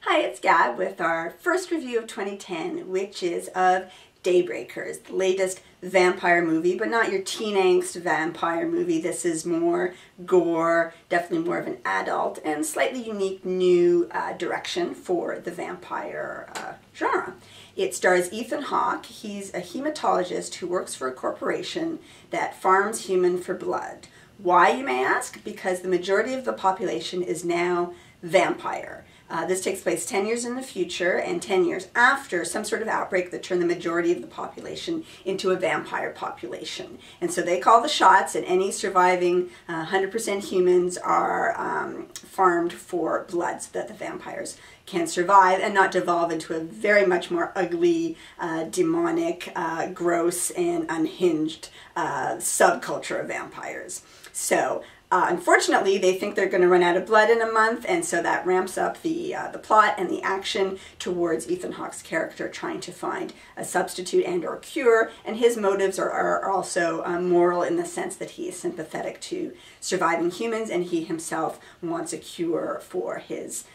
Hi, it's Gab with our first review of 2010, which is of Daybreakers, the latest vampire movie, but not your teen angst vampire movie. This is more gore, definitely more of an adult, and slightly unique new direction for the vampire genre. It stars Ethan Hawke. He's a hematologist who works for a corporation that farms human for blood. Why, you may ask? Because the majority of the population is now vampire. This takes place 10 years in the future and 10 years after some sort of outbreak that turned the majority of the population into a vampire population. And so they call the shots, and any surviving 100% humans are farmed for blood so that the vampires can survive and not devolve into a very much more ugly, demonic, gross, and unhinged subculture of vampires. So unfortunately, they think they're going to run out of blood in a month, and so that ramps up the plot and the action towards Ethan Hawke's character trying to find a substitute and or cure, and his motives are also moral in the sense that he is sympathetic to surviving humans and he himself wants a cure for his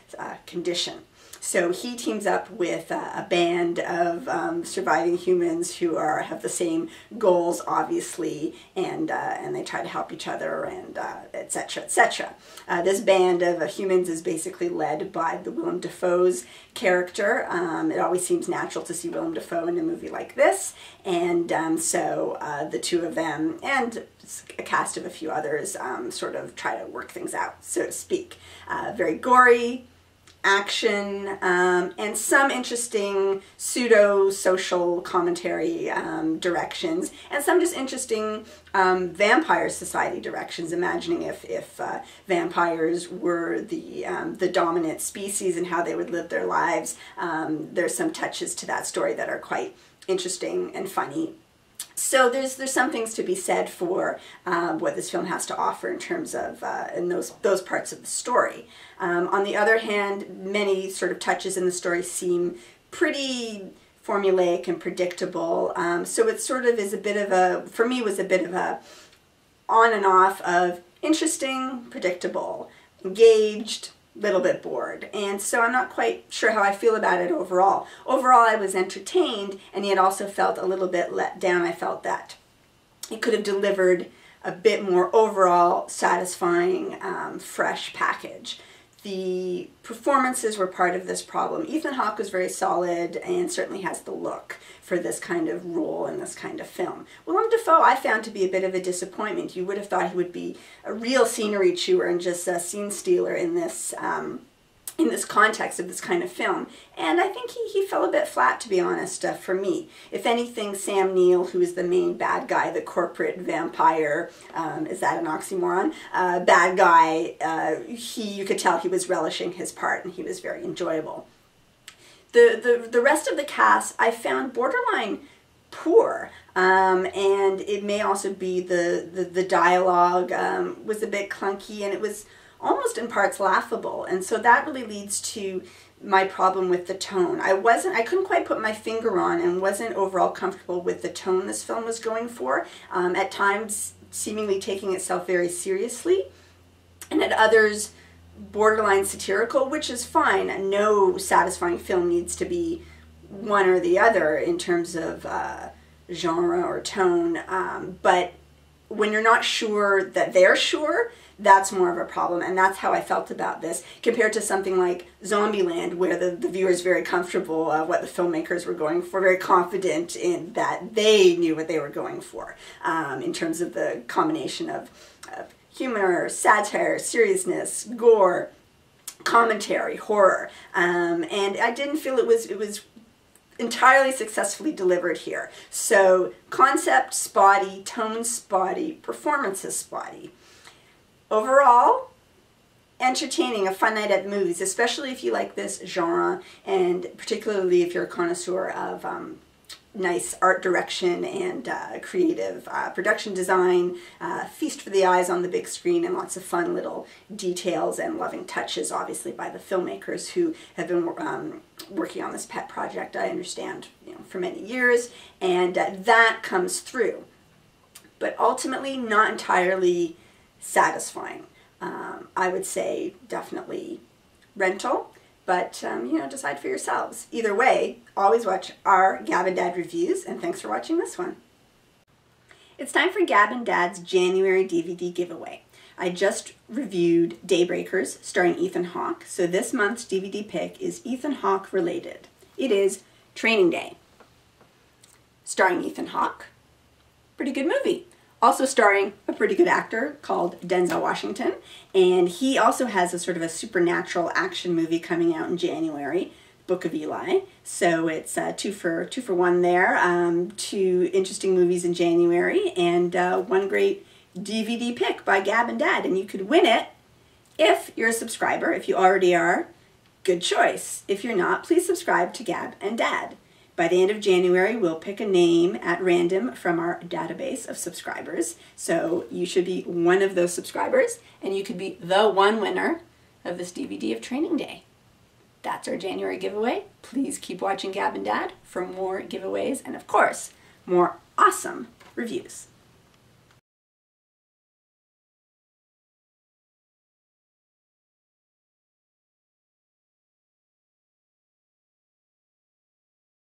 condition. So he teams up with a band of surviving humans who have the same goals, obviously, and they try to help each other, and etc., etc. This band of humans is basically led by the Willem Dafoe's character. It always seems natural to see Willem Dafoe in a movie like this, and so the two of them and a cast of a few others sort of try to work things out, so to speak. Very gory action, and some interesting pseudo-social commentary directions, and some just interesting vampire society directions, imagining if vampires were the dominant species and how they would live their lives. There's some touches to that story that are quite interesting and funny. So there's some things to be said for what this film has to offer in terms of in those parts of the story. On the other hand, many sort of touches in the story seem pretty formulaic and predictable. So it sort of is a bit of a, for me, was a bit of a on and off of interesting, predictable, engaged, little bit bored, and so I'm not quite sure how I feel about it overall. Overall, I was entertained, and yet also felt a little bit let down. I felt that it could have delivered a bit more overall satisfying, fresh package. The performances were part of this problem. Ethan Hawke was very solid and certainly has the look for this kind of role in this kind of film. Willem Dafoe I found to be a bit of a disappointment. You would have thought he would be a real scenery chewer and just a scene stealer in this context of this kind of film. And I think he fell a bit flat, to be honest, for me. If anything, Sam Neill, who is the main bad guy, the corporate vampire, is that an oxymoron? Bad guy, you could tell he was relishing his part and he was very enjoyable. The rest of the cast I found borderline poor, and it may also be the dialogue was a bit clunky, and it was almost in parts laughable, and so that really leads to my problem with the tone. I couldn't quite put my finger on and wasn't overall comfortable with the tone this film was going for, at times seemingly taking itself very seriously, and at others borderline satirical, which is fine. No satisfying film needs to be one or the other in terms of genre or tone, but when you're not sure that they're sure, that's more of a problem, and that's how I felt about this, compared to something like Zombieland, where the viewer is very comfortable of what the filmmakers were going for, very confident in that they knew what they were going for, in terms of the combination of humor, satire, seriousness, gore, commentary, horror, and I didn't feel it was entirely successfully delivered here. So concept spotty, tone spotty, performances spotty. Overall, entertaining, a fun night at the movies, especially if you like this genre, and particularly if you're a connoisseur of nice art direction and creative production design, feast for the eyes on the big screen, and lots of fun little details and loving touches, obviously, by the filmmakers who have been working on this pet project, I understand, for many years, and that comes through. But ultimately, not entirely satisfying. I would say definitely rental, but you know, decide for yourselves. Either way, always watch our gab'n'dad reviews, and thanks for watching this one. It's time for gab'n'dad's January DVD giveaway. I just reviewed Daybreakers starring Ethan Hawke, so this month's DVD pick is Ethan Hawke related. It is Training Day, starring Ethan Hawke. Pretty good movie. Also starring a pretty good actor called Denzel Washington, and he also has a sort of a supernatural action movie coming out in January, Book of Eli. So it's two for one there. Two interesting movies in January, and one great DVD pick by gab'n'dad, and you could win it if you're a subscriber. If you already are, good choice. If you're not, please subscribe to gab'n'dad. By the end of January, we'll pick a name at random from our database of subscribers. So you should be one of those subscribers, and you could be the one winner of this DVD of Training Day. That's our January giveaway. Please keep watching gab'n'dad for more giveaways and, of course, more awesome reviews.